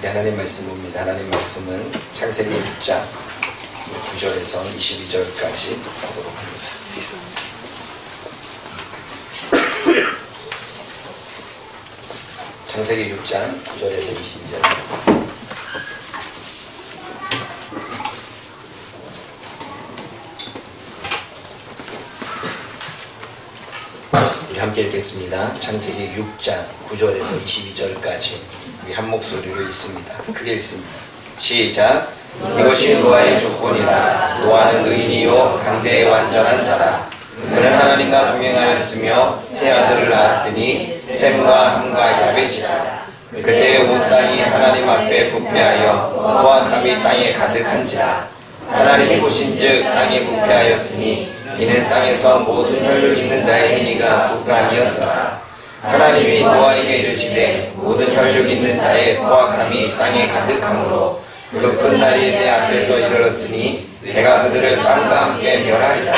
하나님 말씀 봅니다. 하나님 말씀은 창세기 6장 9절에서 22절까지 보도록 합니다. 창세기 6장 9절에서 22절입니다. 우리 함께 읽겠습니다. 창세기 6장 9절에서 22절까지 우리 한 목소리로 읽습니다. 크게 읽습니다. 시작. 이것이 노아의 조건이라. 노아는 의인이요 당대의 완전한 자라. 그는 하나님과 동행하였으며 세 아들을 낳았으니 셈과 함과 야벳이라. 그때의 온 땅이 하나님 앞에 부패하여 포악함이 땅에 가득한지라. 하나님이 보신즉 땅이 부패하였으니 이는 땅에서 모든 혈육 있는 자의 행위가 부패함이었더라. 하나님이 노아에게 이르시되 모든 혈육 있는 자의 포악함이 땅에 가득하므로 그 끝날이 내 앞에서 이르렀으니 내가 그들을 땅과 함께 멸하리라.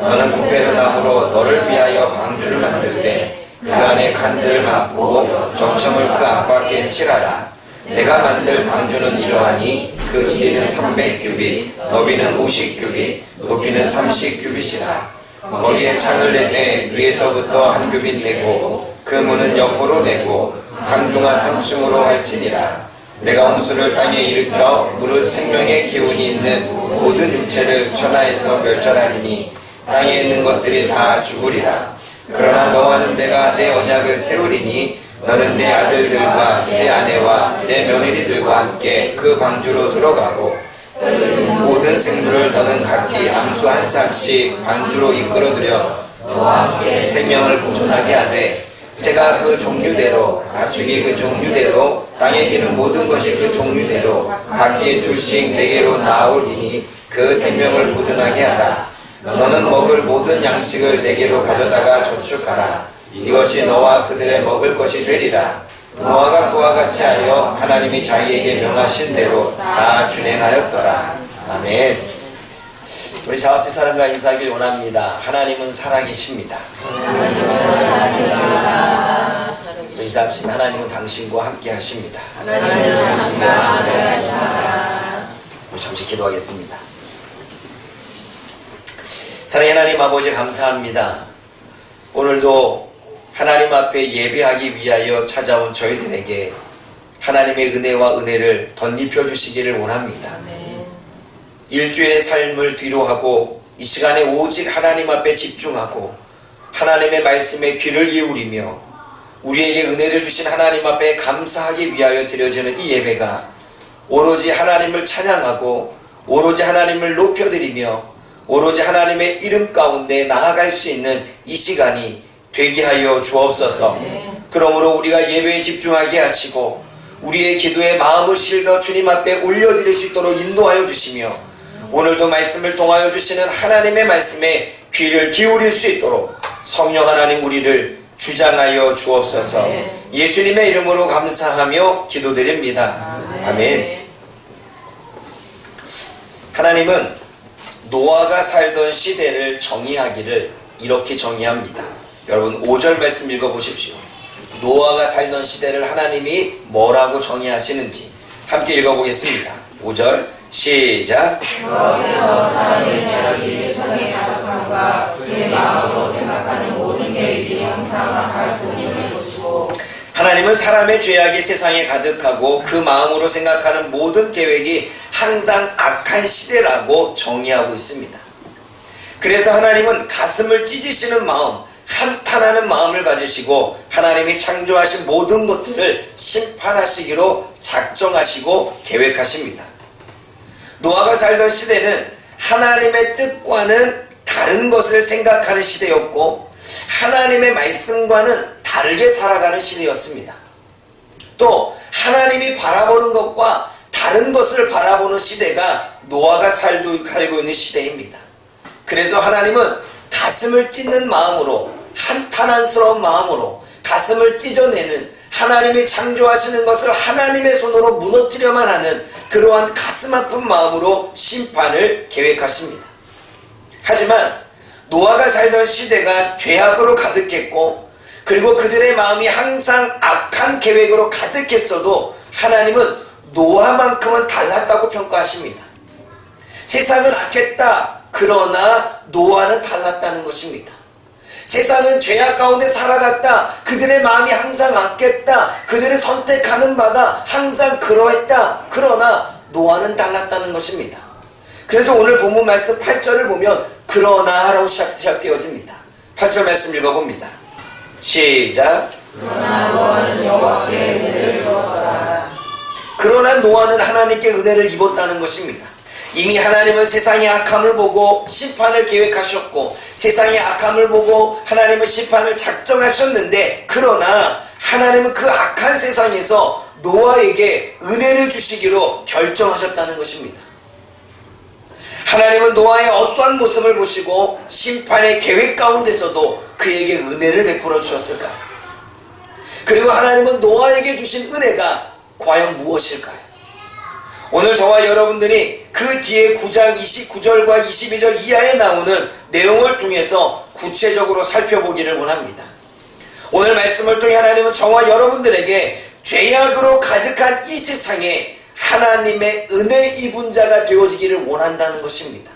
너는 고페르나무로 너를 위하여 방주를 만들 때 그 안에 간들을 막고 정청을 그 앞밖에 칠하라. 내가 만들 방주는 이러하니 그 길이는 300규빗, 너비는 50규빗, 높이는 30규빗이라. 거기에 창을 내되 위에서부터 한 규빗 내고 그 문은 옆으로 내고 상중하 3층으로 할지니라. 내가 홍수를 땅에 일으켜 무릇 생명의 기운이 있는 모든 육체를 천하에서 멸절하리니 땅에 있는 것들이 다 죽으리라. 그러나 너와는 내가 내 언약을 세우리니 너는 내 아들들과 내 아내와 내 며느리들과 함께 그 방주로 들어가고 모든 생물을 너는 각기 암수 한 쌍씩 방주로 이끌어들여 생명을 보존하게 하되 새가 그 종류대로 가축이 그 종류대로 땅에 기는 모든 것이 그 종류대로 각기 둘씩 네개로 나아오리니 그 생명을 보존하게 하라. 너는 먹을 모든 양식을 네개로 가져다가 저축하라. 이것이 너와 그들의 먹을 것이 되리라. 노아가 그와 같이 하여 하나님이 자기에게 명하신 대로 다 준행하였더라. 아멘. 우리 자업지 사람과 인사하길 원합니다. 하나님은 살아계십니다. 인사합시다. 하나님은 당신과 함께 하십니다. 우리 잠시 기도하겠습니다. 사랑의 하나님 아버지 감사합니다. 오늘도 하나님 앞에 예배하기 위하여 찾아온 저희들에게 하나님의 은혜와 은혜를 덧입혀 주시기를 원합니다. 일주일의 삶을 뒤로하고 이 시간에 오직 하나님 앞에 집중하고 하나님의 말씀에 귀를 기울이며 우리에게 은혜를 주신 하나님 앞에 감사하기 위하여 드려지는 이 예배가 오로지 하나님을 찬양하고 오로지 하나님을 높여드리며 오로지 하나님의 이름 가운데 나아갈 수 있는 이 시간이 되게 하여 주옵소서. 그러므로 우리가 예배에 집중하게 하시고 우리의 기도에 마음을 실어 주님 앞에 올려드릴 수 있도록 인도하여 주시며 오늘도 말씀을 통하여 주시는 하나님의 말씀에 귀를 기울일 수 있도록 성령 하나님 우리를 주장하여 주옵소서. 예수님의 이름으로 감사하며 기도드립니다. 아멘. 하나님은 노아가 살던 시대를 정의하기를 이렇게 정의합니다. 여러분 5절 말씀 읽어보십시오. 노아가 살던 시대를 하나님이 뭐라고 정의하시는지 함께 읽어보겠습니다. 5절 시작. 여기서 사람의 죄악이 세상에 가득함과 그의 마음으로 생각하는 모든 계획이 항상 악할 뿐임을 보시고 하나님은 사람의 죄악이 세상에 가득하고 그 마음으로 생각하는 모든 계획이 항상 악한 시대라고 정의하고 있습니다. 그래서 하나님은 가슴을 찢으시는 마음, 한탄하는 마음을 가지시고 하나님이 창조하신 모든 것들을 심판하시기로 작정하시고 계획하십니다. 노아가 살던 시대는 하나님의 뜻과는 다른 것을 생각하는 시대였고 하나님의 말씀과는 다르게 살아가는 시대였습니다. 또 하나님이 바라보는 것과 다른 것을 바라보는 시대가 노아가 살고 있는 시대입니다. 그래서 하나님은 가슴을 찢는 마음으로 한탄한스러운 마음으로 가슴을 찢어내는 하나님이 창조하시는 것을 하나님의 손으로 무너뜨려만 하는 그러한 가슴 아픈 마음으로 심판을 계획하십니다. 하지만 노아가 살던 시대가 죄악으로 가득했고 그리고 그들의 마음이 항상 악한 계획으로 가득했어도 하나님은 노아만큼은 달랐다고 평가하십니다. 세상은 악했다. 그러나 노아는 달랐다는 것입니다. 세상은 죄악 가운데 살아갔다. 그들의 마음이 항상 악했다. 그들의 선택하는 바가 항상 그러했다. 그러나 노아는 달랐다는 것입니다. 그래서 오늘 본문 말씀 8절을 보면 그러나 라고 시작되어집니다. 8절 말씀 읽어봅니다. 시작. 그러나 노아는 여호와께 은혜를 입었더라. 그러나 노아는 하나님께 은혜를 입었다는 것입니다. 이미 하나님은 세상의 악함을 보고 심판을 계획하셨고 세상의 악함을 보고 하나님은 심판을 작정하셨는데 그러나 하나님은 그 악한 세상에서 노아에게 은혜를 주시기로 결정하셨다는 것입니다. 하나님은 노아의 어떠한 모습을 보시고 심판의 계획 가운데서도 그에게 은혜를 베풀어 주셨을까요? 그리고 하나님은 노아에게 주신 은혜가 과연 무엇일까요? 오늘 저와 여러분들이 그 뒤에 9장 29절과 22절 이하에 나오는 내용을 통해서 구체적으로 살펴보기를 원합니다. 오늘 말씀을 통해 하나님은 저와 여러분들에게 죄악으로 가득한 이 세상에 하나님의 은혜 입은 자가 되어지기를 원한다는 것입니다.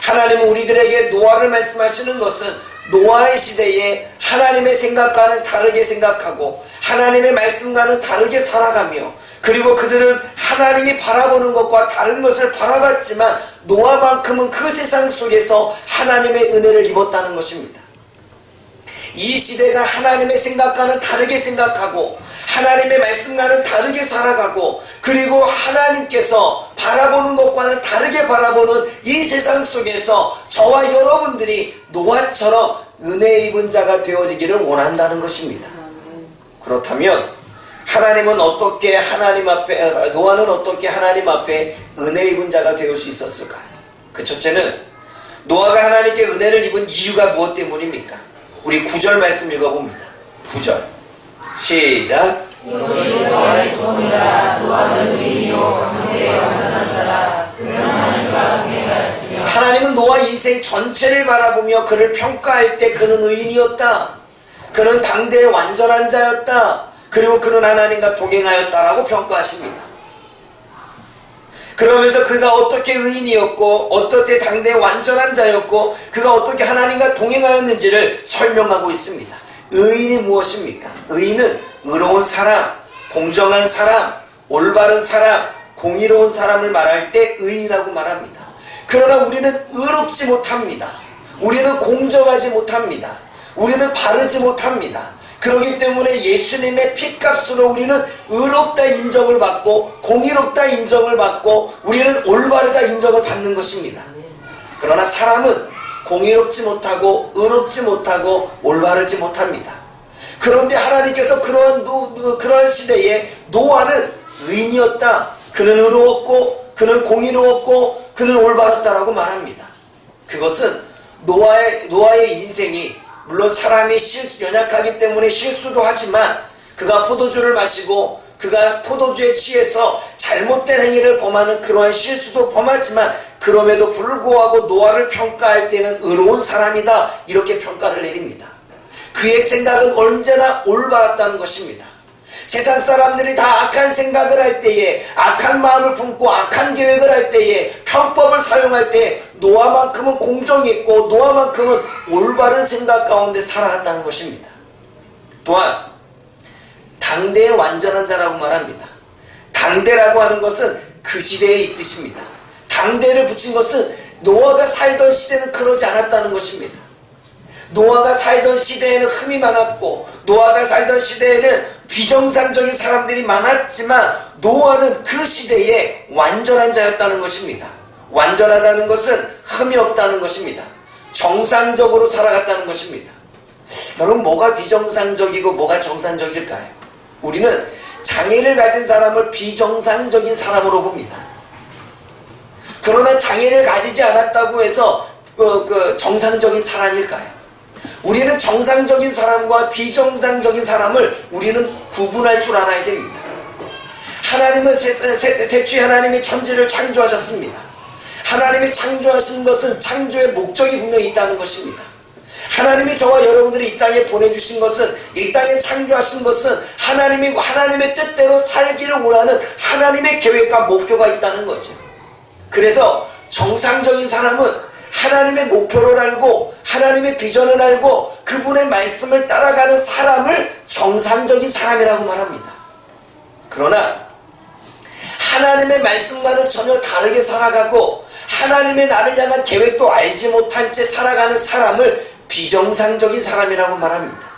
하나님은 우리들에게 노아를 말씀하시는 것은 노아의 시대에 하나님의 생각과는 다르게 생각하고 하나님의 말씀과는 다르게 살아가며 그리고 그들은 하나님이 바라보는 것과 다른 것을 바라봤지만 노아만큼은 그 세상 속에서 하나님의 은혜를 입었다는 것입니다. 이 시대가 하나님의 생각과는 다르게 생각하고 하나님의 말씀과는 다르게 살아가고 그리고 하나님께서 바라보는 것과는 다르게 바라보는 이 세상 속에서 저와 여러분들이 노아처럼 은혜 입은 자가 되어지기를 원한다는 것입니다. 그렇다면 하나님은 어떻게 노아는 어떻게 하나님 앞에 은혜 입은 자가 되어 수 있었을까요? 그 첫째는 노아가 하나님께 은혜를 입은 이유가 무엇 때문입니까? 우리 9절 말씀 읽어봅니다. 9절 시작. 이것이 노아의 조언이라. 노아는 의인이요 강대에 완전한 자라. 그는 하나님과 동행하였으며 하나님은 노아 인생 전체를 바라보며 그를 평가할 때 그는 의인이었다. 그는 당대의 완전한 자였다. 그리고 그는 하나님과 동행하였다라고 평가하십니다. 그러면서 그가 어떻게 의인이었고 어떻게 당대의 완전한 자였고 그가 어떻게 하나님과 동행하였는지를 설명하고 있습니다. 의인이 무엇입니까? 의인은 의로운 사람, 공정한 사람, 올바른 사람, 공의로운 사람을 말할 때 의인이라고 말합니다. 그러나 우리는 의롭지 못합니다. 우리는 공정하지 못합니다. 우리는 바르지 못합니다. 그렇기 때문에 예수님의 피값으로 우리는 의롭다 인정을 받고 공의롭다 인정을 받고 우리는 올바르다 인정을 받는 것입니다. 그러나 사람은 공의롭지 못하고 의롭지 못하고 올바르지 못합니다. 그런데 하나님께서 그러한 시대에 노아는 의인이었다. 그는 의로웠고 그는 공의로웠고 그는 올바랐다라고 말합니다. 그것은 노아의 인생이 물론 사람이 연약하기 때문에 실수도 하지만 그가 포도주를 마시고 그가 포도주에 취해서 잘못된 행위를 범하는 그러한 실수도 범하지만 그럼에도 불구하고 노아를 평가할 때는 의로운 사람이다 이렇게 평가를 내립니다. 그의 생각은 언제나 올바랐다는 것입니다. 세상 사람들이 다 악한 생각을 할 때에 악한 마음을 품고 악한 계획을 할 때에 편법을 사용할 때 노아만큼은 공정했고 노아만큼은 올바른 생각 가운데 살아갔다는 것입니다. 또한 당대의 완전한 자라고 말합니다. 당대라고 하는 것은 그 시대의 뜻입니다. 당대를 붙인 것은 노아가 살던 시대는 그러지 않았다는 것입니다. 노아가 살던 시대에는 흠이 많았고 노아가 살던 시대에는 비정상적인 사람들이 많았지만 노아는 그 시대에 완전한 자였다는 것입니다. 완전하다는 것은 흠이 없다는 것입니다. 정상적으로 살아갔다는 것입니다. 여러분 뭐가 비정상적이고 뭐가 정상적일까요? 우리는 장애를 가진 사람을 비정상적인 사람으로 봅니다. 그러나 장애를 가지지 않았다고 해서 정상적인 사람일까요? 우리는 정상적인 사람과 비정상적인 사람을 우리는 구분할 줄 알아야 됩니다. 하나님은 대초에 하나님이 천지를 창조하셨습니다. 하나님이 창조하신 것은 창조의 목적이 분명히 있다는 것입니다. 하나님이 저와 여러분들이 이 땅에 보내주신 것은, 이 땅에 창조하신 것은 하나님의 뜻대로 살기를 원하는 하나님의 계획과 목표가 있다는 거죠. 그래서 정상적인 사람은 하나님의 목표를 알고 하나님의 비전을 알고 그분의 말씀을 따라가는 사람을 정상적인 사람이라고 말합니다. 그러나 하나님의 말씀과는 전혀 다르게 살아가고 하나님의 나를 향한 계획도 알지 못한 채 살아가는 사람을 비정상적인 사람이라고 말합니다.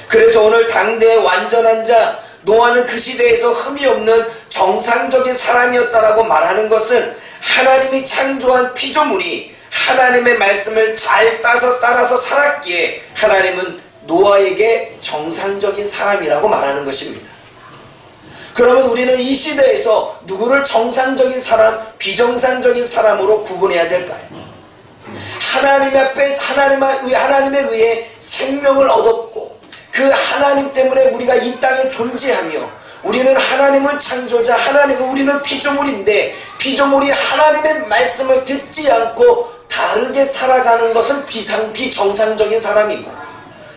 그래서 오늘 당대의 완전한 자 노아는 그 시대에서 흠이 없는 정상적인 사람이었다라고 말하는 것은 하나님이 창조한 피조물이 하나님의 말씀을 잘 따라서 살았기에 하나님은 노아에게 정상적인 사람이라고 말하는 것입니다. 그러면 우리는 이 시대에서 누구를 정상적인 사람, 비정상적인 사람으로 구분해야 될까요? 하나님 앞에 하나님에 의해 생명을 얻었고 그 하나님 때문에 우리가 이 땅에 존재하며 우리는 하나님은 창조자, 우리는 피조물인데 피조물이 하나님의 말씀을 듣지 않고 다르게 살아가는 것은 비정상적인 사람이고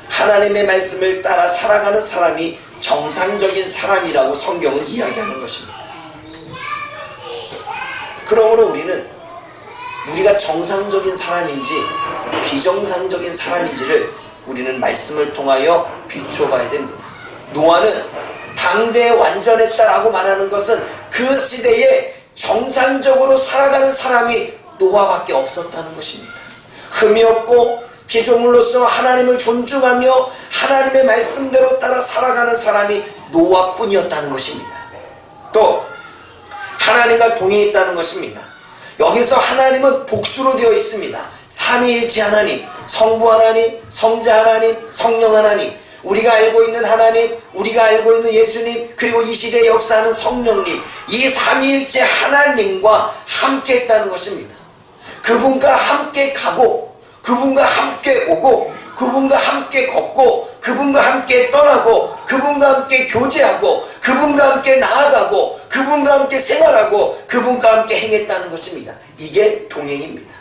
하나님의 말씀을 따라 살아가는 사람이 정상적인 사람이라고 성경은 이야기하는 것입니다. 그러므로 우리가 정상적인 사람인지 비정상적인 사람인지를 우리는 말씀을 통하여 비추어 봐야 됩니다. 노아는 당대에 완전했다라고 말하는 것은 그 시대에 정상적으로 살아가는 사람이 노아밖에 없었다는 것입니다. 흠이 없고 피조물로서 하나님을 존중하며 하나님의 말씀대로 따라 살아가는 사람이 노아뿐이었다는 것입니다. 또 하나님과 동행했다는 것입니다. 여기서 하나님은 복수로 되어 있습니다. 삼위일체 하나님, 성부 하나님, 성자 하나님, 성령 하나님, 우리가 알고 있는 하나님, 우리가 알고 있는 예수님, 그리고 이 시대에 역사하는 성령님, 이 삼위일체 하나님과 함께 했다는 것입니다. 그분과 함께 가고 그분과 함께 오고 그분과 함께 걷고 그분과 함께 떠나고 그분과 함께 교제하고 그분과 함께 나아가고 그분과 함께 생활하고 그분과 함께 행했다는 것입니다. 이게 동행입니다.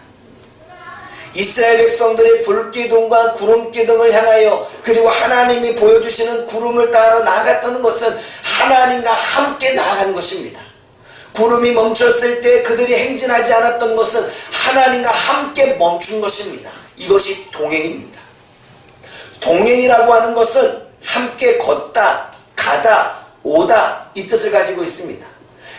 이스라엘 백성들의 불기둥과 구름기둥을 향하여 그리고 하나님이 보여주시는 구름을 따라 나아갔다는 것은 하나님과 함께 나아가는 것입니다. 구름이 멈췄을 때 그들이 행진하지 않았던 것은 하나님과 함께 멈춘 것입니다. 이것이 동행입니다. 동행이라고 하는 것은 함께 걷다, 가다, 오다 이 뜻을 가지고 있습니다.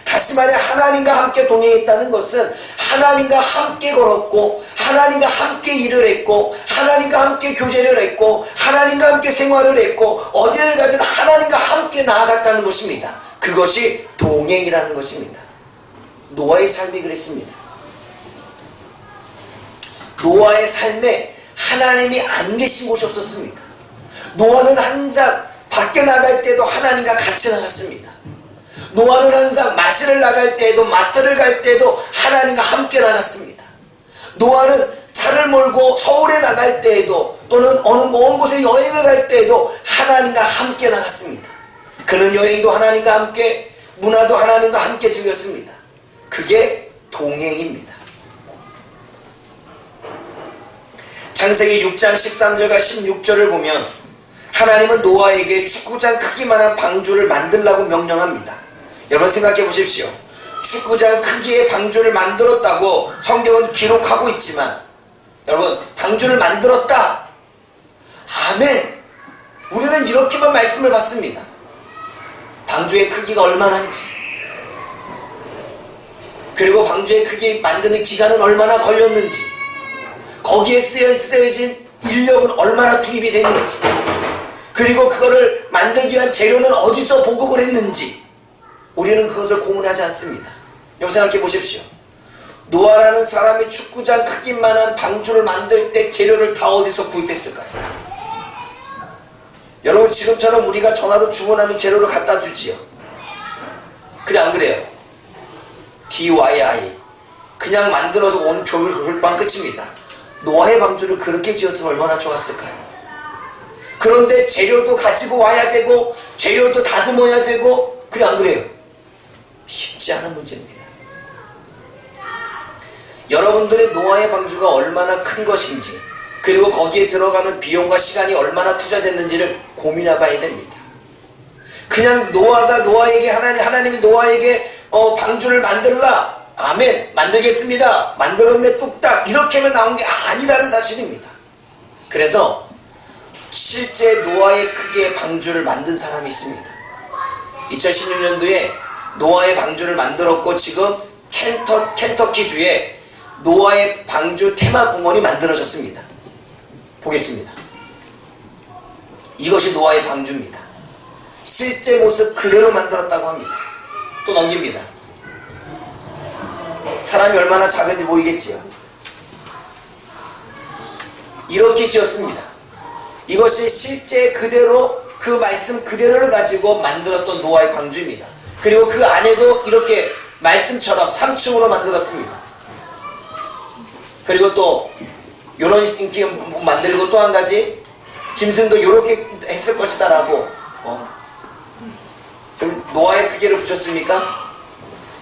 다시 말해 하나님과 함께 동행했다는 것은 하나님과 함께 걸었고 하나님과 함께 일을 했고 하나님과 함께 교제를 했고 하나님과 함께 생활을 했고 어디를 가든 하나님과 함께 나아갔다는 것입니다. 그것이 동행이라는 것입니다. 노아의 삶이 그랬습니다. 노아의 삶에 하나님이 안 계신 곳이 없었습니다. 노아는 항상 밖에 나갈 때도 하나님과 같이 나갔습니다. 노아는 항상 마시를 나갈 때에도 마트를 갈 때도 하나님과 함께 나갔습니다. 노아는 차를 몰고 서울에 나갈 때에도 또는 어느 먼 곳에 여행을 갈 때에도 하나님과 함께 나갔습니다. 그는 여행도 하나님과 함께, 문화도 하나님과 함께 즐겼습니다. 그게 동행입니다. 창세기 6장 13절과 16절을 보면 하나님은 노아에게 축구장 크기만한 방주를 만들라고 명령합니다. 여러분 생각해 보십시오. 축구장 크기의 방주를 만들었다고 성경은 기록하고 있지만 여러분 방주를 만들었다. 아멘. 우리는 이렇게만 말씀을 받습니다. 방주의 크기가 얼마나인지 그리고 방주의 크기 만드는 기간은 얼마나 걸렸는지 거기에 쓰여진 인력은 얼마나 투입이 됐는지 그리고 그거를 만들기 위한 재료는 어디서 보급을 했는지 우리는 그것을 공언하지 않습니다. 여러분 생각해 보십시오. 노아라는 사람이 축구장 크기만한 방주를 만들 때 재료를 다 어디서 구입했을까요? 여러분 지금처럼 우리가 전화로 주문하면 재료를 갖다 주지요. 그래 안 그래요? DIY 그냥 만들어서 온 졸반 끝입니다. 노아의 방주를 그렇게 지었으면 얼마나 좋았을까요? 그런데 재료도 가지고 와야 되고 재료도 다듬어야 되고 그래 안 그래요? 쉽지 않은 문제입니다. 여러분들의 노아의 방주가 얼마나 큰 것인지, 그리고 거기에 들어가는 비용과 시간이 얼마나 투자됐는지를 고민해 봐야 됩니다. 그냥 하나님이 노아에게 방주를 만들라, 아멘, 만들겠습니다, 만들었네, 뚝딱, 이렇게만 나온 게 아니라는 사실입니다. 그래서 실제 노아의 크기의 방주를 만든 사람이 있습니다. 2016년도에 노아의 방주를 만들었고, 지금 켄터키주에 노아의 방주 테마공원이 만들어졌습니다. 보겠습니다. 이것이 노아의 방주입니다. 실제 모습 그대로 만들었다고 합니다. 또 넘깁니다. 사람이 얼마나 작은지 보이겠지요. 이렇게 지었습니다. 이것이 실제 그대로 그 말씀 그대로를 가지고 만들었던 노아의 방주입니다. 그리고 그 안에도 이렇게 말씀처럼 3층으로 만들었습니다. 그리고 또 이런 인기 만들고, 또 한 가지 짐승도 이렇게 했을 것이다 라고 좀 노아의 크기를 붙였습니까?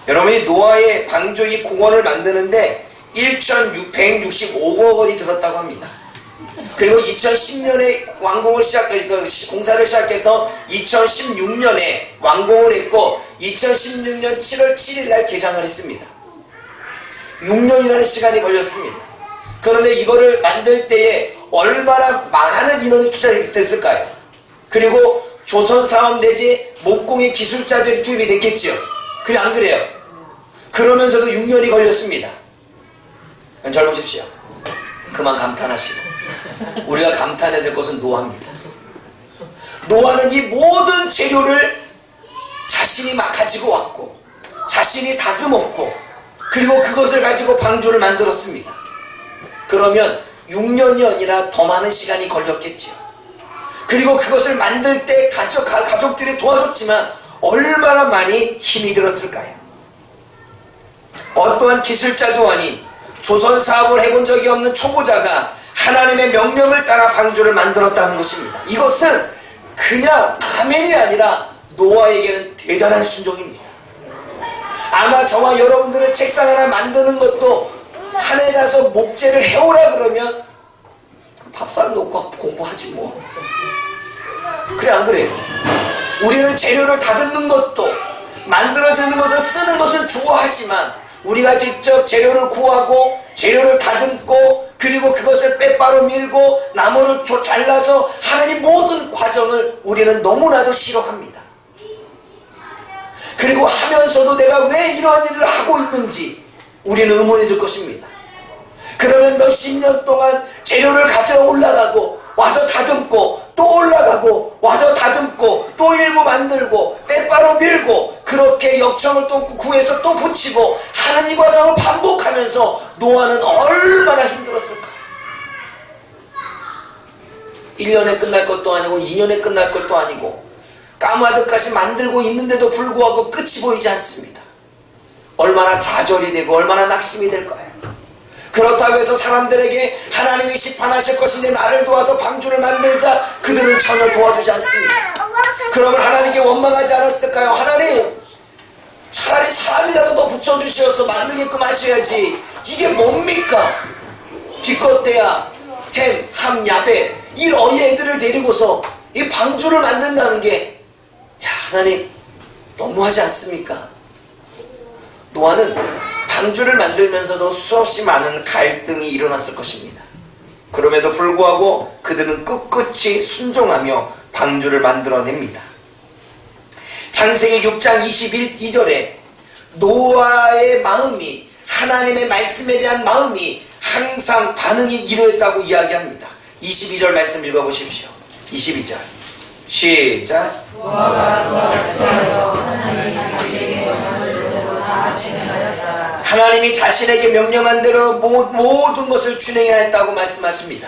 여러분이 노아의 방주 이 공원을 만드는데 1,665억 원이 들었다고 합니다. 그리고 2010년에 공사를 시작해서 2016년에 완공을 했고, 2016년 7월 7일 날 개장을 했습니다. 6년이라는 시간이 걸렸습니다. 그런데 이거를 만들 때에 얼마나 많은 인원이 투자됐을까요? 그리고 조선사업 내지 목공의 기술자들이 투입이 됐겠지요. 그래, 안 그래요? 그러면서도 6년이 걸렸습니다. 절 보십시오. 그만 감탄하시고, 우리가 감탄해야 될 것은 노아입니다. 노아는 이 모든 재료를 자신이 막 가지고 왔고, 자신이 다듬었고, 그리고 그것을 가지고 방주를 만들었습니다. 그러면 6년이 아니라 더 많은 시간이 걸렸겠지요. 그리고 그것을 만들 때 가족들이 도와줬지만 얼마나 많이 힘이 들었을까요? 어떠한 기술자도 아닌 조선 사업을 해본 적이 없는 초보자가 하나님의 명령을 따라 방주를 만들었다는 것입니다. 이것은 그냥 아멘이 아니라 노아에게는 대단한 순종입니다. 아마 저와 여러분들은 책상 하나 만드는 것도 산에 가서 목재를 해오라 그러면 밥상 놓고 공부하지 뭐. 그래, 안 그래요? 우리는 재료를 다듬는 것도, 만들어지는 것을 쓰는 것을 좋아하지만, 우리가 직접 재료를 구하고 재료를 다듬고, 그리고 그것을 빼바로 밀고 나무를 잘라서 하는 이 모든 과정을 우리는 너무나도 싫어합니다. 그리고 하면서도 내가 왜 이러한 일을 하고 있는지 우리는 의문이 들 것입니다. 그러면 몇십 년 동안 재료를 가져 올라가고 와서 다듬고 또 올라가고 와서 다듬고 또 일부 만들고 빼바로 밀고, 그렇게 역청을 또 구해서 또 붙이고 하는 이 과정을 반복하면서 노아는 얼마나 힘들었을까. 1년에 끝날 것도 아니고 2년에 끝날 것도 아니고 까마득까지 만들고 있는데도 불구하고 끝이 보이지 않습니다. 얼마나 좌절이 되고 얼마나 낙심이 될까요? 그렇다고 해서 사람들에게 하나님이 심판하실 것인데 나를 도와서 방주를 만들자, 그들은 전혀 도와주지 않습니다. 그러면 하나님께 원망하지 않았을까요? 하나님, 차라리 사람이라도 더 붙여주시어서 만들게끔 하셔야지. 이게 뭡니까? 기껏해야 셈, 함, 야벳 이 어린애들을 데리고서 이 방주를 만든다는 게, 야, 하나님 너무하지 않습니까? 노아는 방주를 만들면서도 수없이 많은 갈등이 일어났을 것입니다. 그럼에도 불구하고 그들은 꿋꿋이 순종하며 방주를 만들어냅니다. 창세기 6장 22절에 노아의 마음이, 하나님의 말씀에 대한 마음이 항상 반응이 이루어졌다고 이야기합니다. 22절 말씀 읽어보십시오. 22절 시작. 하나님이 자신에게 명령한 대로 모든 것을 준행해야 했다고 말씀하십니다.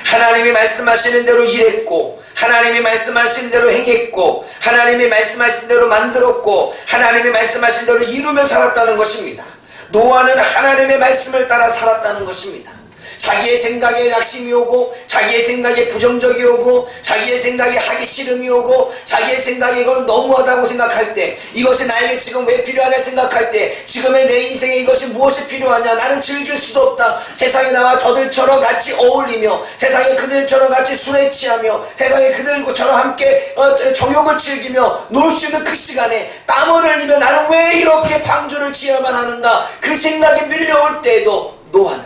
하나님이 말씀하시는 대로 일했고, 하나님이 말씀하신 대로 행했고, 하나님이 말씀하신 대로 만들었고, 하나님이 말씀하신 대로 이루며 살았다는 것입니다. 노아는 하나님의 말씀을 따라 살았다는 것입니다. 자기의 생각에 낙심이 오고, 자기의 생각에 부정적이 오고, 자기의 생각에 하기 싫음이 오고, 자기의 생각에 이건 너무하다고 생각할 때, 이것이 나에게 지금 왜 필요하냐 생각할 때, 지금의 내 인생에 이것이 무엇이 필요하냐, 나는 즐길 수도 없다. 세상에 나와 저들처럼 같이 어울리며, 세상에 그들처럼 같이 술에 취하며, 세상에 그들처럼 함께 정욕을 즐기며 놀 수 있는 그 시간에 땀을 흘리며 나는 왜 이렇게 방주를 지어야만 하는가, 그 생각이 밀려올 때에도 노아는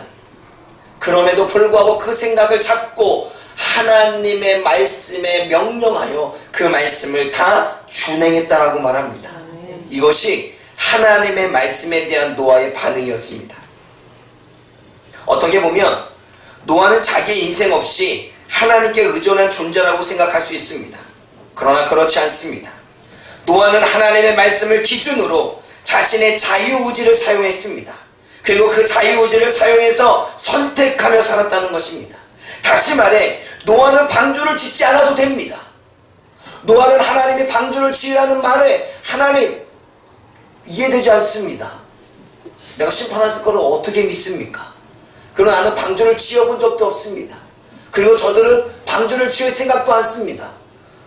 그럼에도 불구하고 그 생각을 잡고 하나님의 말씀에 명령하여 그 말씀을 다 준행했다라고 말합니다. 이것이 하나님의 말씀에 대한 노아의 반응이었습니다. 어떻게 보면 노아는 자기의 인생 없이 하나님께 의존한 존재라고 생각할 수 있습니다. 그러나 그렇지 않습니다. 노아는 하나님의 말씀을 기준으로 자신의 자유의지를 사용했습니다. 그리고 그 자유의지를 사용해서 선택하며 살았다는 것입니다. 다시 말해 노아는 방주를 짓지 않아도 됩니다. 노아는 하나님이 방주를 지으라는 말에 하나님 이해되지 않습니다. 내가 심판할 거를 어떻게 믿습니까? 그러나 나는 방주를 지어본 적도 없습니다. 그리고 저들은 방주를 지을 생각도 않습니다.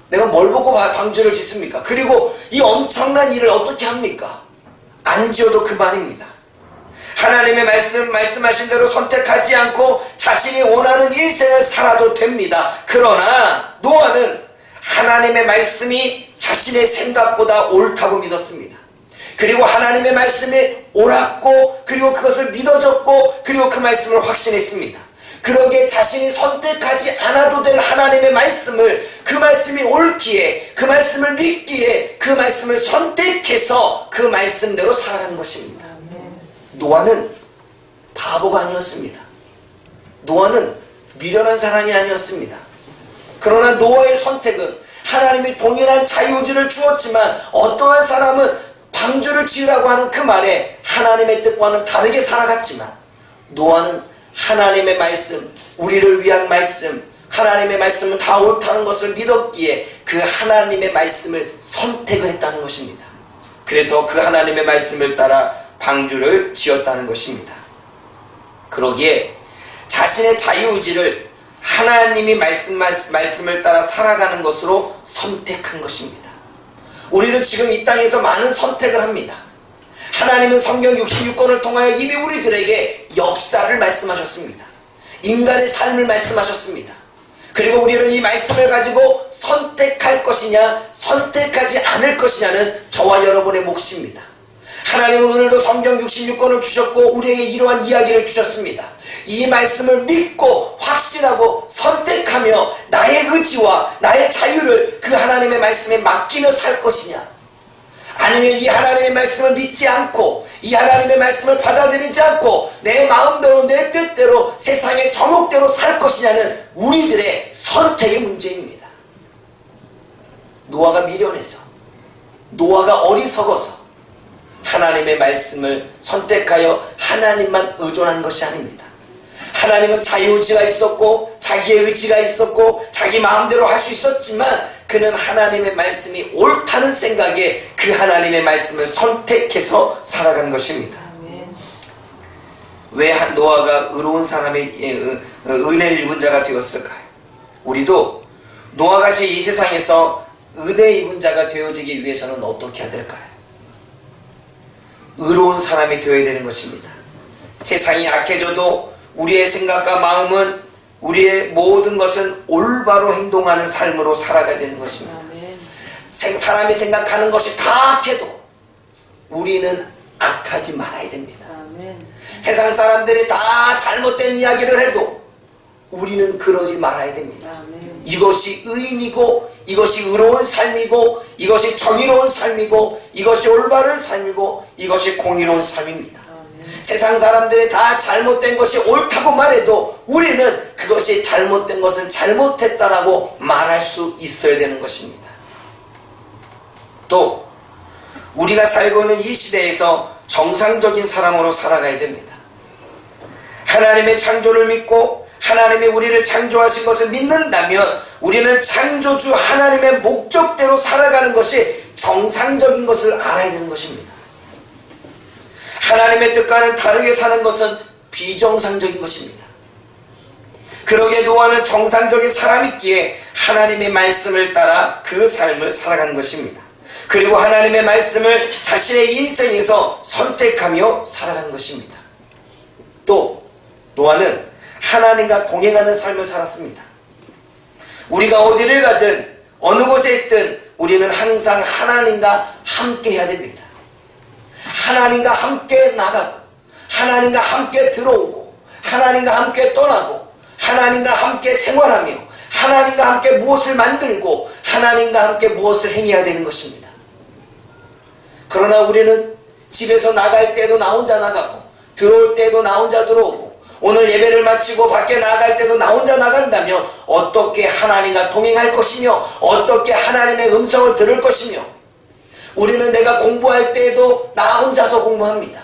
내가 뭘 보고 방주를 짓습니까? 그리고 이 엄청난 일을 어떻게 합니까? 안 지어도 그만입니다. 하나님의 말씀하신 대로 선택하지 않고 자신이 원하는 인생을 살아도 됩니다. 그러나 노아는 하나님의 말씀이 자신의 생각보다 옳다고 믿었습니다. 그리고 하나님의 말씀이 옳았고, 그리고 그것을 믿어졌고, 그리고 그 말씀을 확신했습니다. 그러기에 자신이 선택하지 않아도 될 하나님의 말씀을, 그 말씀이 옳기에, 그 말씀을 믿기에 그 말씀을 선택해서 그 말씀대로 살아가는 것입니다. 노아는 바보가 아니었습니다. 노아는 미련한 사람이 아니었습니다. 그러나 노아의 선택은 하나님이 동일한 자유의지를 주었지만 어떠한 사람은 방주를 지으라고 하는 그 말에 하나님의 뜻과는 다르게 살아갔지만 노아는 하나님의 말씀, 우리를 위한 말씀, 하나님의 말씀은 다 옳다는 것을 믿었기에 그 하나님의 말씀을 선택을 했다는 것입니다. 그래서 그 하나님의 말씀을 따라 방주를 지었다는 것입니다. 그러기에 자신의 자유의지를 하나님이 말씀을 따라 살아가는 것으로 선택한 것입니다. 우리도 지금 이 땅에서 많은 선택을 합니다. 하나님은 성경 66권을 통하여 이미 우리들에게 역사를 말씀하셨습니다. 인간의 삶을 말씀하셨습니다. 그리고 우리는 이 말씀을 가지고 선택할 것이냐 선택하지 않을 것이냐는 저와 여러분의 몫입니다. 하나님은 오늘도 성경 66권을 주셨고 우리에게 이러한 이야기를 주셨습니다. 이 말씀을 믿고 확신하고 선택하며 나의 의지와 나의 자유를 그 하나님의 말씀에 맡기며 살 것이냐, 아니면 이 하나님의 말씀을 믿지 않고 이 하나님의 말씀을 받아들이지 않고 내 마음대로 내 뜻대로 세상의 정욕대로 살 것이냐는 우리들의 선택의 문제입니다. 노아가 미련해서, 노아가 어리석어서 하나님의 말씀을 선택하여 하나님만 의존한 것이 아닙니다. 하나님은 자유의지가 있었고 자기의 의지가 있었고 자기 마음대로 할 수 있었지만 그는 하나님의 말씀이 옳다는 생각에 그 하나님의 말씀을 선택해서 살아간 것입니다. 왜 노아가 의로운 사람의 은혜를 입은 자가 되었을까요? 우리도 노아같이 이 세상에서 은혜 입은 자가 되어지기 위해서는 어떻게 해야 될까요? 의로운 사람이 되어야 되는 것입니다. 세상이 악해져도 우리의 생각과 마음은, 우리의 모든 것은 올바로 행동하는 삶으로 살아가야 되는 것입니다. 사람이 생각하는 것이 다 악해도 우리는 악하지 말아야 됩니다. 세상 사람들이 다 잘못된 이야기를 해도 우리는 그러지 말아야 됩니다. 이것이 의인이고 이것이 의로운 삶이고 이것이 정의로운 삶이고 이것이 올바른 삶이고 이것이 공의로운 삶입니다. 세상 사람들이 다 잘못된 것이 옳다고 말해도 우리는 그것이 잘못된 것은 잘못했다라고 말할 수 있어야 되는 것입니다. 또 우리가 살고 있는 이 시대에서 정상적인 사람으로 살아가야 됩니다. 하나님의 창조를 믿고 하나님이 우리를 창조하신 것을 믿는다면 우리는 창조주 하나님의 목적대로 살아가는 것이 정상적인 것을 알아야 되는 것입니다. 하나님의 뜻과는 다르게 사는 것은 비정상적인 것입니다. 그러기에 노아는 정상적인 사람이기에 하나님의 말씀을 따라 그 삶을 살아간 것입니다. 그리고 하나님의 말씀을 자신의 인생에서 선택하며 살아간 것입니다. 또 노아는 하나님과 동행하는 삶을 살았습니다. 우리가 어디를 가든 어느 곳에 있든 우리는 항상 하나님과 함께 해야 됩니다. 하나님과 함께 나가고 하나님과 함께 들어오고 하나님과 함께 떠나고 하나님과 함께 생활하며 하나님과 함께 무엇을 만들고 하나님과 함께 무엇을 행해야 되는 것입니다. 그러나 우리는 집에서 나갈 때도 나 혼자 나가고 들어올 때도 나 혼자 들어오고 오늘 예배를 마치고 밖에 나갈 때도 나 혼자 나간다면 어떻게 하나님과 동행할 것이며 어떻게 하나님의 음성을 들을 것이며 우리는 내가 공부할 때도 나 혼자서 공부합니다.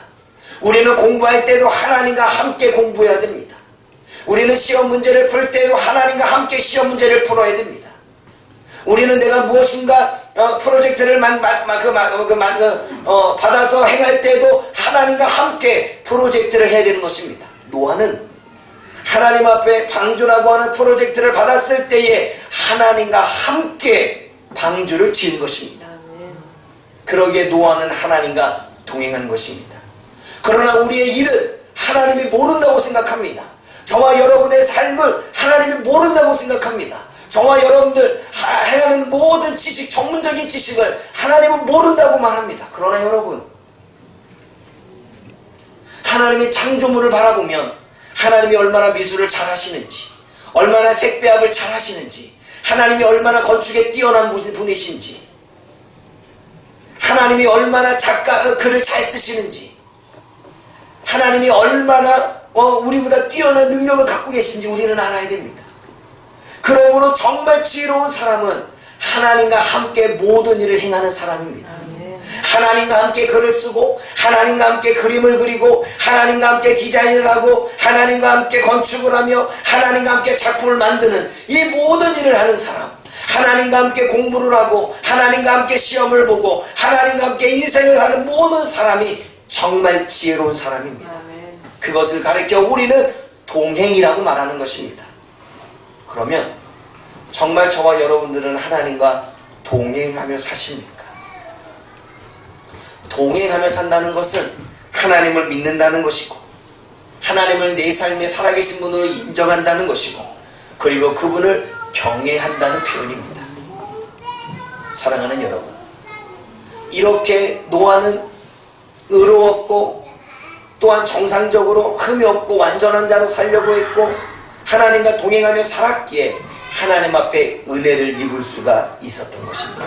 우리는 공부할 때도 하나님과 함께 공부해야 됩니다. 우리는 시험 문제를 풀 때도 하나님과 함께 시험 문제를 풀어야 됩니다. 우리는 내가 무엇인가 프로젝트를 받아서 행할 때도 하나님과 함께 프로젝트를 해야 되는 것입니다. 노아는 하나님 앞에 방주라고 하는 프로젝트를 받았을 때에 하나님과 함께 방주를 지은 것입니다. 그러기에 노아는 하나님과 동행한 것입니다. 그러나 우리의 일은 하나님이 모른다고 생각합니다. 저와 여러분의 삶을 하나님이 모른다고 생각합니다. 저와 여러분들 행하는 모든 지식, 전문적인 지식을 하나님은 모른다고 말합니다. 그러나 여러분, 하나님의 창조물을 바라보면 하나님이 얼마나 미술을 잘 하시는지, 얼마나 색배합을 잘 하시는지, 하나님이 얼마나 건축에 뛰어난 분이신지, 하나님이 얼마나 글을 잘 쓰시는지, 하나님이 얼마나 우리보다 뛰어난 능력을 갖고 계신지 우리는 알아야 됩니다. 그러므로 정말 지혜로운 사람은 하나님과 함께 모든 일을 행하는 사람입니다. 하나님과 함께 글을 쓰고 하나님과 함께 그림을 그리고 하나님과 함께 디자인을 하고 하나님과 함께 건축을 하며 하나님과 함께 작품을 만드는 이 모든 일을 하는 사람, 하나님과 함께 공부를 하고 하나님과 함께 시험을 보고 하나님과 함께 인생을 하는 모든 사람이 정말 지혜로운 사람입니다. 그것을 가르쳐 우리는 동행이라고 말하는 것입니다. 그러면 정말 저와 여러분들은 하나님과 동행하며 사십니까? 동행하며 산다는 것은 하나님을 믿는다는 것이고 하나님을 내 삶에 살아계신 분으로 인정한다는 것이고 그리고 그분을 경외한다는 표현입니다. 사랑하는 여러분, 이렇게 노아는 의로웠고 또한 정상적으로 흠이 없고 완전한 자로 살려고 했고 하나님과 동행하며 살았기에 하나님 앞에 은혜를 입을 수가 있었던 것입니다.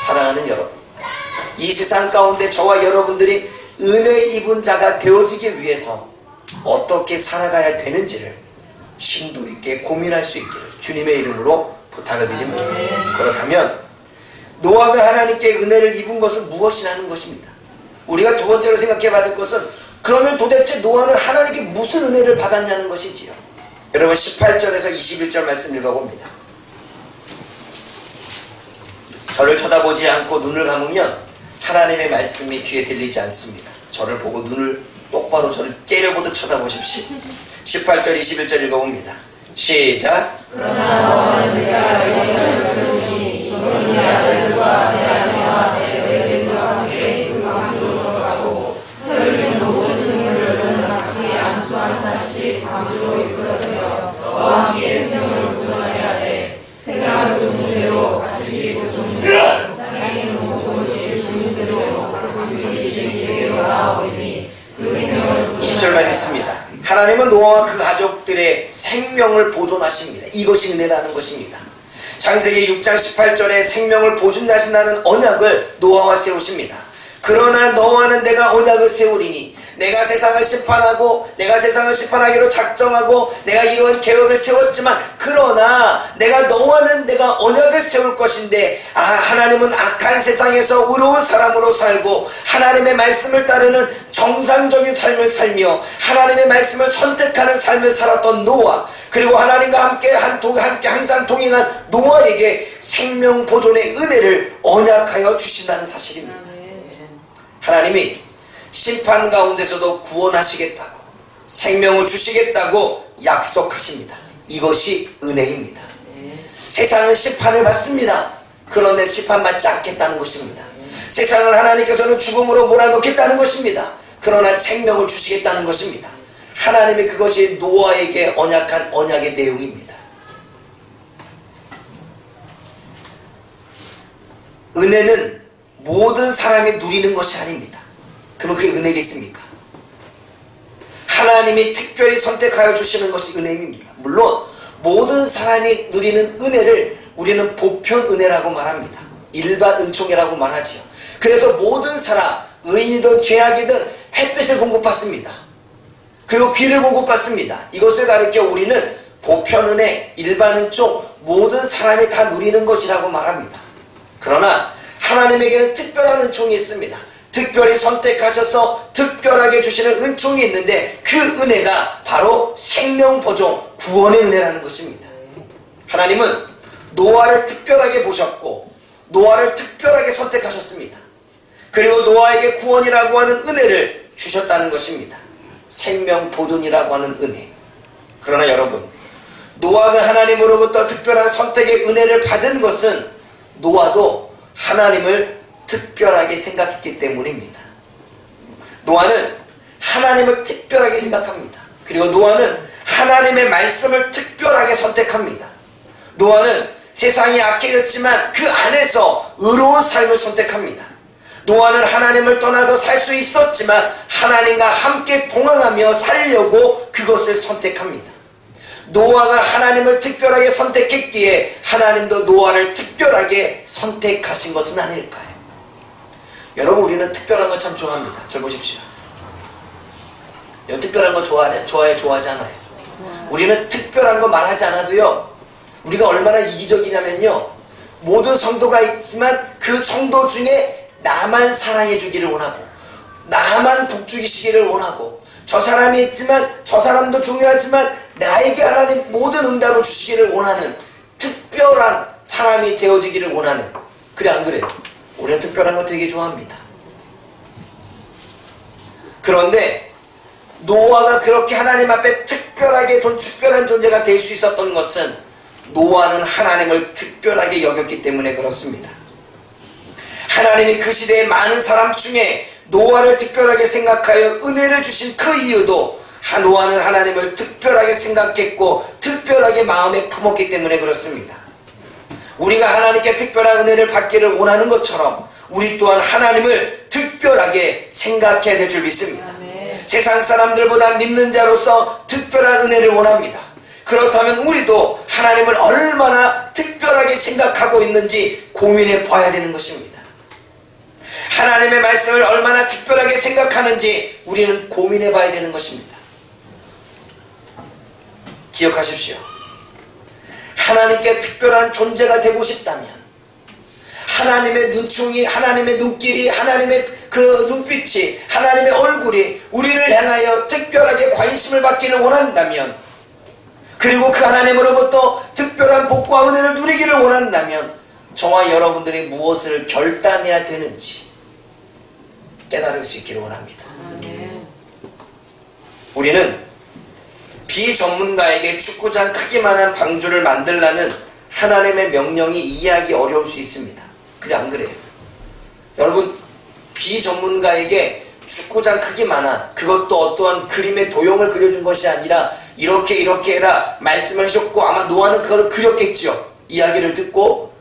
사랑하는 여러분, 이 세상 가운데 저와 여러분들이 은혜 입은 자가 되어지기 위해서 어떻게 살아가야 되는지를 심도 있게 고민할 수 있기를 주님의 이름으로 부탁을 드립니다. 그렇다면 노아가 하나님께 은혜를 입은 것은 무엇이라는 것입니다. 우리가 두 번째로 생각해 봐야 될 것은 그러면 도대체 노아는 하나님께 무슨 은혜를 받았냐는 것이지요. 여러분 18절에서 21절 말씀 읽어봅니다. 저를 쳐다보지 않고 눈을 감으면 하나님의 말씀이 귀에 들리지 않습니다. 저를 보고 눈을 똑바로 저를 째려보듯 쳐다보십시오. 18절 21절 읽어봅니다. 시작. 그러나 너는 내가 영원히 세우니 너는 내 아들과 내 아내와 내 외들과 함께 그 방주로 들어가고 혈육의 모든 생물들은 각기 안수한 산씩 방주로 이끌어들여 너와 함께 생명을 보존하여야 돼. 생각은 종류대로 가축이고 종류대로 땅에 있는 모든 것이 종류대로 그 분들이 계획으로 나아오리니 그 생명을 10절만 있습니다. 하나님은 노아와 그 가족들의 생명을 보존하십니다. 이것이 은혜라는 것입니다. 창세기 6장 18절에 생명을 보존하신다는 언약을 노아와 세우십니다. 그러나 너와는 내가 언약을 세우리니 내가 세상을 심판하고 내가 세상을 심판하기로 작정하고 내가 이러한 계획을 세웠지만 그러나 내가 너와는 내가 언약을 세울 것인데 하나님은 악한 세상에서 의로운 사람으로 살고 하나님의 말씀을 따르는 정상적인 삶을 살며 하나님의 말씀을 선택하는 삶을 살았던 노아 그리고 하나님과 함께 항상 동행한 노아에게 생명 보존의 은혜를 언약하여 주신다는 사실입니다. 하나님이 심판 가운데서도 구원하시겠다고 생명을 주시겠다고 약속하십니다. 이것이 은혜입니다. 세상은 심판을 받습니다. 그런데 심판받지 않겠다는 것입니다. 세상을 하나님께서는 죽음으로 몰아넣겠다는 것입니다. 그러나 생명을 주시겠다는 것입니다. 하나님의 그것이 노아에게 언약한 언약의 내용입니다. 은혜는 모든 사람이 누리는 것이 아닙니다. 그럼 그게 은혜겠습니까? 하나님이 특별히 선택하여 주시는 것이 은혜입니다. 물론 모든 사람이 누리는 은혜를 우리는 보편 은혜라고 말합니다. 일반 은총이라고 말하지요. 그래서 모든 사람, 의인이든 죄악이든 햇빛을 공급받습니다. 그리고 비를 공급받습니다. 이것을 가리켜 우리는 보편 은혜, 일반 은총, 모든 사람이 다 누리는 것이라고 말합니다. 그러나 하나님에게는 특별한 은총이 있습니다. 특별히 선택하셔서 특별하게 주시는 은총이 있는데 그 은혜가 바로 생명보존, 구원의 은혜라는 것입니다. 하나님은 노아를 특별하게 보셨고 노아를 특별하게 선택하셨습니다. 그리고 노아에게 구원이라고 하는 은혜를 주셨다는 것입니다. 생명보존이라고 하는 은혜. 그러나 여러분, 노아가 하나님으로부터 특별한 선택의 은혜를 받은 것은 노아도 하나님을 특별하게 생각했기 때문입니다. 노아는 하나님을 특별하게 생각합니다. 그리고 노아는 하나님의 말씀을 특별하게 선택합니다. 노아는 세상이 악해졌지만 그 안에서 의로운 삶을 선택합니다. 노아는 하나님을 떠나서 살 수 있었지만 하나님과 함께 동행하며 살려고 그것을 선택합니다. 노아가 하나님을 특별하게 선택했기에 하나님도 노아를 특별하게 선택하신 것은 아닐까요? 여러분, 우리는 특별한 거 참 좋아합니다. 절 보십시오. 여러분, 특별한 거 좋아하지 않아요? 우리는 특별한 거 말하지 않아도요, 우리가 얼마나 이기적이냐면요, 모든 성도가 있지만 그 성도 중에 나만 사랑해 주기를 원하고 나만 복 주시기를 원하고 저 사람이 있지만 저 사람도 중요하지만 나에게 하나님 모든 응답을 주시기를 원하는 특별한 사람이 되어지기를 원하는, 그래 안 그래요? 우리는 특별한 거 되게 좋아합니다. 그런데 노아가 그렇게 하나님 앞에 특별한 존재가 될 수 있었던 것은 노아는 하나님을 특별하게 여겼기 때문에 그렇습니다. 하나님이 그 시대의 많은 사람 중에 노아를 특별하게 생각하여 은혜를 주신 그 이유도 노아는 하나님을 특별하게 생각했고 특별하게 마음에 품었기 때문에 그렇습니다. 우리가 하나님께 특별한 은혜를 받기를 원하는 것처럼 우리 또한 하나님을 특별하게 생각해야 될 줄 믿습니다. 세상 사람들보다 믿는 자로서 특별한 은혜를 원합니다. 그렇다면 우리도 하나님을 얼마나 특별하게 생각하고 있는지 고민해 봐야 되는 것입니다. 하나님의 말씀을 얼마나 특별하게 생각하는지 우리는 고민해 봐야 되는 것입니다. 기억하십시오. 하나님께 특별한 존재가 되고 싶다면 하나님의 눈총이, 하나님의 눈길이, 하나님의 그 눈빛이, 하나님의 얼굴이 우리를 향하여 특별하게 관심을 받기를 원한다면, 그리고 그 하나님으로부터 특별한 복과 은혜를 누리기를 원한다면 저와 여러분들이 무엇을 결단해야 되는지 깨달을 수 있기를 원합니다. 우리는 비전문가에게 축구장 크기만한 방주를 만들라는 하나님의 명령이 이해하기 어려울 수 있습니다. 그래 안 그래요? 여러분, 비전문가에게 축구장 크기만한, 그것도 어떠한 그림의 도형을 그려준 것이 아니라 이렇게 해라 말씀을 하셨고 아마 노아는 그걸 그렸겠죠. 이야기를 듣고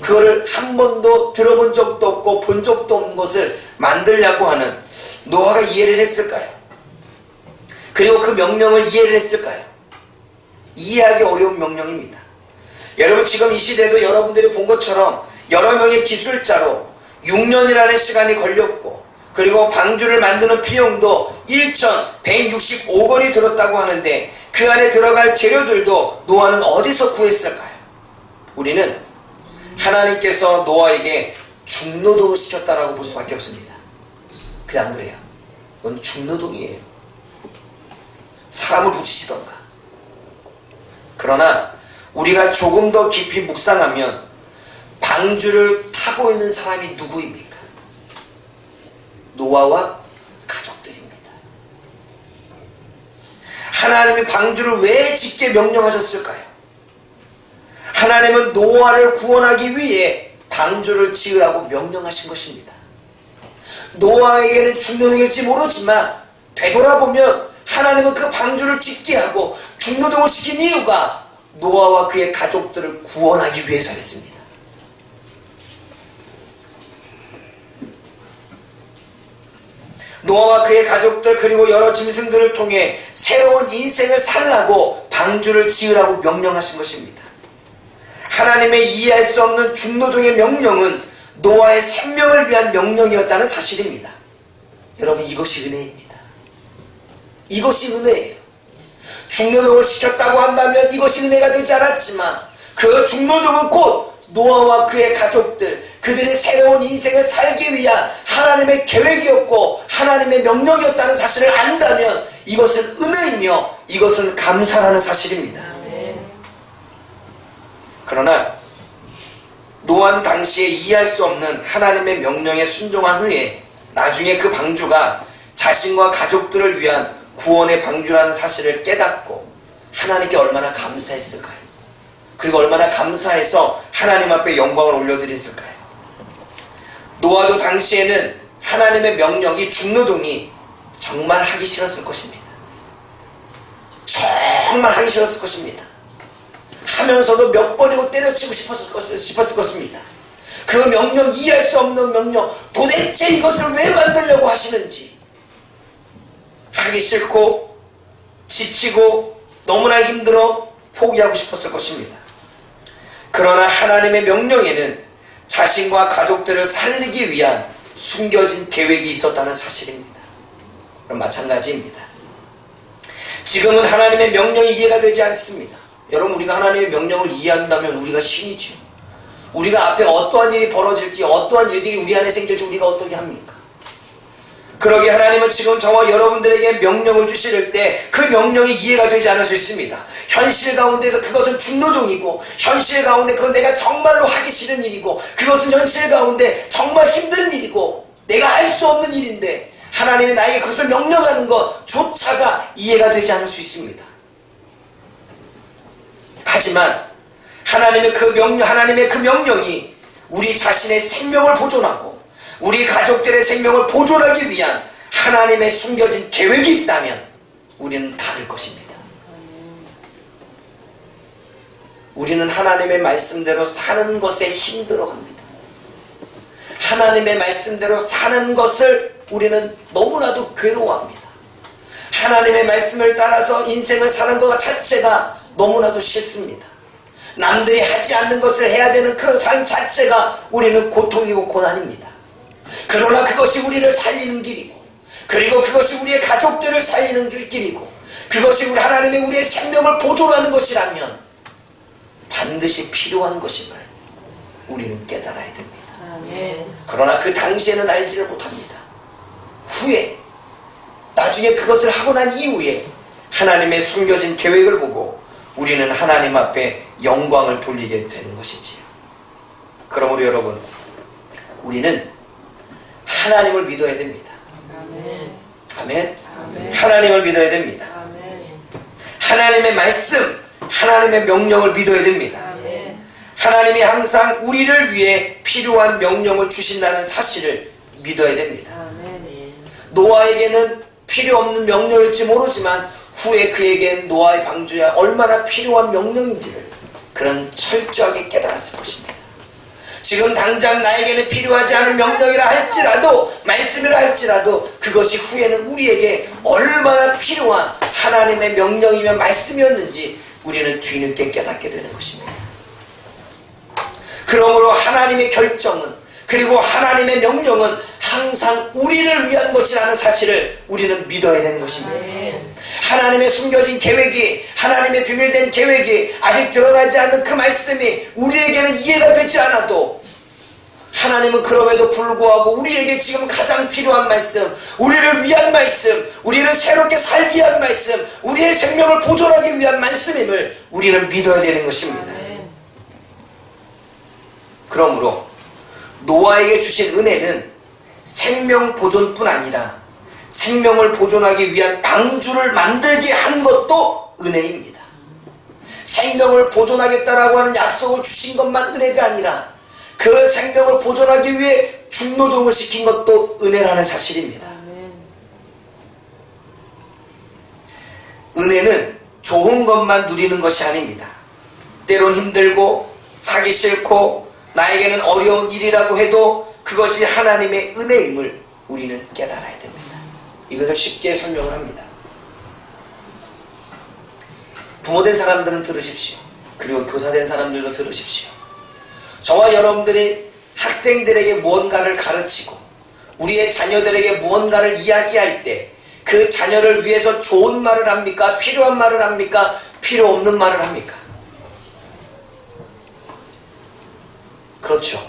그거를 한 번도 들어본 적도 없고 본 적도 없는 것을 만들려고 하는 노아가 이해를 했을까요? 그리고 그 명령을 이해를 했을까요? 이해하기 어려운 명령입니다. 여러분, 지금 이 시대도 여러분들이 본 것처럼 여러 명의 기술자로 6년이라는 시간이 걸렸고, 그리고 방주를 만드는 비용도 1,165억 원이 들었다고 하는데 그 안에 들어갈 재료들도 노아는 어디서 구했을까요? 우리는 하나님께서 노아에게 중노동을 시켰다라고 볼 수밖에 없습니다. 그래 안 그래요? 그건 중노동이에요. 사람을 붙이시던가. 그러나 우리가 조금 더 깊이 묵상하면 방주를 타고 있는 사람이 누구입니까? 노아와 가족들입니다. 하나님이 방주를 왜 짓게 명령하셨을까요? 하나님은 노아를 구원하기 위해 방주를 지으라고 명령하신 것입니다. 노아에게는 중노동일지 모르지만 되돌아보면 하나님은 그 방주를 짓게 하고 중노동을 시킨 이유가 노아와 그의 가족들을 구원하기 위해서였습니다. 노아와 그의 가족들 그리고 여러 짐승들을 통해 새로운 인생을 살라고 방주를 지으라고 명령하신 것입니다. 하나님의 이해할 수 없는 중노동의 명령은 노아의 생명을 위한 명령이었다는 사실입니다. 여러분, 이것이 은혜입니다. 이것이 은혜예요. 중노동을 시켰다고 한다면 이것이 은혜가 되지 않았지만 그 중노동은 곧 노아와 그의 가족들, 그들의 새로운 인생을 살기 위한 하나님의 계획이었고 하나님의 명령이었다는 사실을 안다면 이것은 은혜이며 이것은 감사하는 사실입니다. 그러나 노아는 당시에 이해할 수 없는 하나님의 명령에 순종한 후에 나중에 그 방주가 자신과 가족들을 위한 구원의 방주라는 사실을 깨닫고 하나님께 얼마나 감사했을까요? 그리고 얼마나 감사해서 하나님 앞에 영광을 올려드렸을까요? 노아도 당시에는 하나님의 명령, 이 중노동이 정말 하기 싫었을 것입니다. 정말 하기 싫었을 것입니다. 하면서도 몇 번이고 때려치고 싶었을 것입니다. 그 명령, 이해할 수 없는 명령, 도대체 이것을 왜 만들려고 하시는지 하기 싫고 지치고 너무나 힘들어 포기하고 싶었을 것입니다. 그러나 하나님의 명령에는 자신과 가족들을 살리기 위한 숨겨진 계획이 있었다는 사실입니다. 그럼 마찬가지입니다. 지금은 하나님의 명령이 이해가 되지 않습니다. 여러분, 우리가 하나님의 명령을 이해한다면 우리가 신이죠. 우리가 앞에 어떠한 일이 벌어질지, 어떠한 일들이 우리 안에 생길지 우리가 어떻게 합니까? 그러기에 하나님은 지금 저와 여러분들에게 명령을 주실 때 그 명령이 이해가 되지 않을 수 있습니다. 현실 가운데서 그것은 중노동이고, 현실 가운데 그건 내가 정말로 하기 싫은 일이고, 그것은 현실 가운데 정말 힘든 일이고 내가 할 수 없는 일인데 하나님이 나에게 그것을 명령하는 것조차가 이해가 되지 않을 수 있습니다. 하지만 하나님의 그 명령이 우리 자신의 생명을 보존하고 우리 가족들의 생명을 보존하기 위한 하나님의 숨겨진 계획이 있다면 우리는 다를 것입니다. 우리는 하나님의 말씀대로 사는 것에 힘들어합니다. 하나님의 말씀대로 사는 것을 우리는 너무나도 괴로워합니다. 하나님의 말씀을 따라서 인생을 사는 것 자체가 너무나도 싫습니다. 남들이 하지 않는 것을 해야 되는 그 삶 자체가 우리는 고통이고 고난입니다. 그러나 그것이 우리를 살리는 길이고, 그리고 그것이 우리의 가족들을 살리는 길이고, 그것이 하나님의 우리의 생명을 보존하는 것이라면 반드시 필요한 것임을 우리는 깨달아야 됩니다. 그러나 그 당시에는 알지를 못합니다. 후에, 나중에 그것을 하고 난 이후에 하나님의 숨겨진 계획을 보고 우리는 하나님 앞에 영광을 돌리게 되는 것이지요. 그러므로 여러분, 우리는 하나님을 믿어야 됩니다. 아멘. 하나님을 믿어야 됩니다. 하나님의 말씀, 하나님의 명령을 믿어야 됩니다. 하나님이 항상 우리를 위해 필요한 명령을 주신다는 사실을 믿어야 됩니다. 노아에게는 필요 없는 명령일지 모르지만 후에 그에겐 노아의 방주에 얼마나 필요한 명령인지를 그는 철저하게 깨달았을 것입니다. 지금 당장 나에게는 필요하지 않은 명령이라 할지라도, 말씀이라 할지라도 그것이 후에는 우리에게 얼마나 필요한 하나님의 명령이며 말씀이었는지 우리는 뒤늦게 깨닫게 되는 것입니다. 그러므로 하나님의 결정은, 그리고 하나님의 명령은 항상 우리를 위한 것이라는 사실을 우리는 믿어야 되는 것입니다. 하나님의 숨겨진 계획이, 하나님의 비밀된 계획이 아직 드러나지 않는 그 말씀이 우리에게는 이해가 되지 않아도 하나님은 그럼에도 불구하고 우리에게 지금 가장 필요한 말씀, 우리를 위한 말씀, 우리를 새롭게 살기 위한 말씀, 우리의 생명을 보존하기 위한 말씀임을 우리는 믿어야 되는 것입니다. 그러므로 노아에게 주신 은혜는 생명 보존뿐 아니라 생명을 보존하기 위한 방주를 만들게 한 것도 은혜입니다. 생명을 보존하겠다라고 하는 약속을 주신 것만 은혜가 아니라 그 생명을 보존하기 위해 중노동을 시킨 것도 은혜라는 사실입니다. 은혜는 좋은 것만 누리는 것이 아닙니다. 때론 힘들고 하기 싫고 나에게는 어려운 일이라고 해도 그것이 하나님의 은혜임을 우리는 깨달아야 됩니다. 이것을 쉽게 설명을 합니다. 부모된 사람들은 들으십시오. 그리고 교사된 사람들도 들으십시오. 저와 여러분들이 학생들에게 무언가를 가르치고 우리의 자녀들에게 무언가를 이야기할 때 그 자녀를 위해서 좋은 말을 합니까? 필요한 말을 합니까? 필요 없는 말을 합니까? 그렇죠.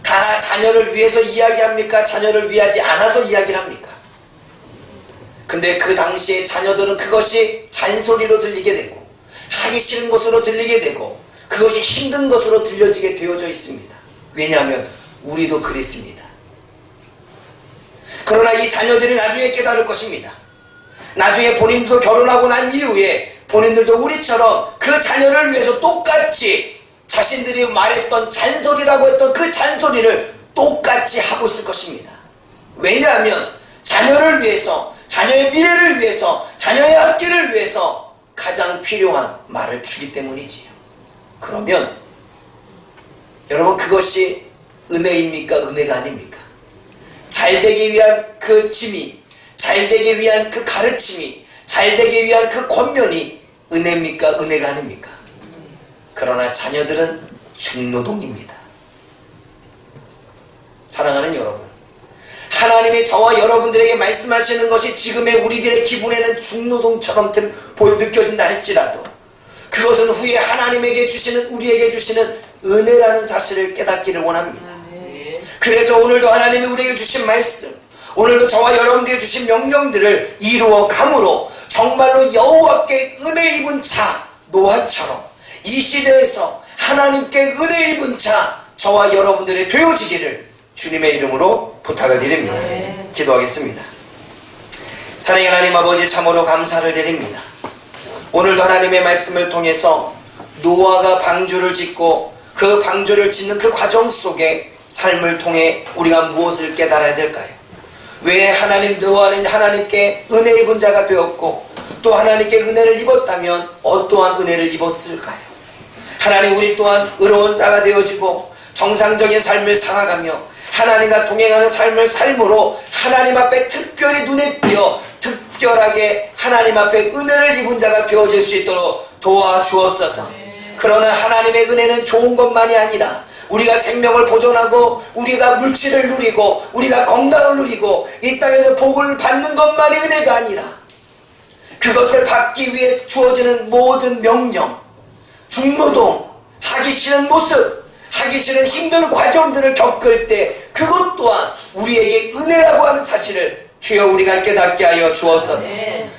다 자녀를 위해서 이야기합니까? 자녀를 위하지 않아서 이야기를 합니까? 근데 그 당시에 자녀들은 그것이 잔소리로 들리게 되고 하기 싫은 것으로 들리게 되고 그것이 힘든 것으로 들려지게 되어져 있습니다. 왜냐하면 우리도 그랬습니다. 그러나 이 자녀들이 나중에 깨달을 것입니다. 나중에 본인들도 결혼하고 난 이후에 본인들도 우리처럼 그 자녀를 위해서 똑같이 자신들이 말했던 잔소리라고 했던 그 잔소리를 똑같이 하고 있을 것입니다. 왜냐하면 자녀를 위해서, 자녀의 미래를 위해서, 자녀의 앞길을 위해서 가장 필요한 말을 주기 때문이지요. 그러면 여러분 그것이 은혜입니까? 은혜가 아닙니까? 잘되기 위한 그 짐이, 잘되기 위한 그 가르침이, 잘되기 위한 그 권면이 은혜입니까? 은혜가 아닙니까? 그러나 자녀들은 중노동입니다. 사랑하는 여러분, 하나님이 저와 여러분들에게 말씀하시는 것이 지금의 우리들의 기분에는 중노동처럼 느껴진다 할지라도 그것은 후에 하나님에게 주시는, 우리에게 주시는 은혜라는 사실을 깨닫기를 원합니다. 그래서 오늘도 하나님이 우리에게 주신 말씀, 오늘도 저와 여러분들에게 주신 명령들을 이루어 감으로 정말로 여호와께 은혜 입은 자 노아처럼 이 시대에서 하나님께 은혜 입은 자 저와 여러분들의 되어지기를 주님의 이름으로 부탁을 드립니다. 기도하겠습니다. 사랑의 하나님 아버지, 참으로 감사를 드립니다. 오늘도 하나님의 말씀을 통해서 노아가 방주를 짓고 그 방주를 짓는 그 과정 속에 삶을 통해 우리가 무엇을 깨달아야 될까요? 왜 노아는 하나님께 은혜 입은 자가 되었고 또 하나님께 은혜를 입었다면 어떠한 은혜를 입었을까요? 하나님, 우리 또한 의로운 자가 되어지고 정상적인 삶을 살아가며 하나님과 동행하는 삶을 삶으로 하나님 앞에 특별히 눈에 띄어 특별하게 하나님 앞에 은혜를 입은 자가 되어질 수 있도록 도와주옵소서. 그러나 하나님의 은혜는 좋은 것만이 아니라 우리가 생명을 보존하고 우리가 물질을 누리고 우리가 건강을 누리고 이 땅에서 복을 받는 것만이 은혜가 아니라 그것을 받기 위해 주어지는 모든 명령, 중노동, 하기 싫은 모습, 하기 싫은 힘든 과정들을 겪을 때 그것 또한 우리에게 은혜라고 하는 사실을 주여 우리가 깨닫게 하여 주옵소서.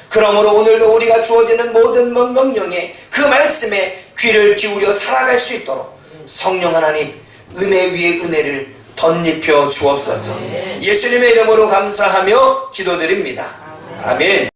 그러므로 오늘도 우리가 주어지는 모든 명령에 그 말씀에 귀를 기울여 살아갈 수 있도록 성령 하나님 은혜 위에 은혜를 덧입혀 주옵소서. 예수님의 이름으로 감사하며 기도드립니다. 아멘.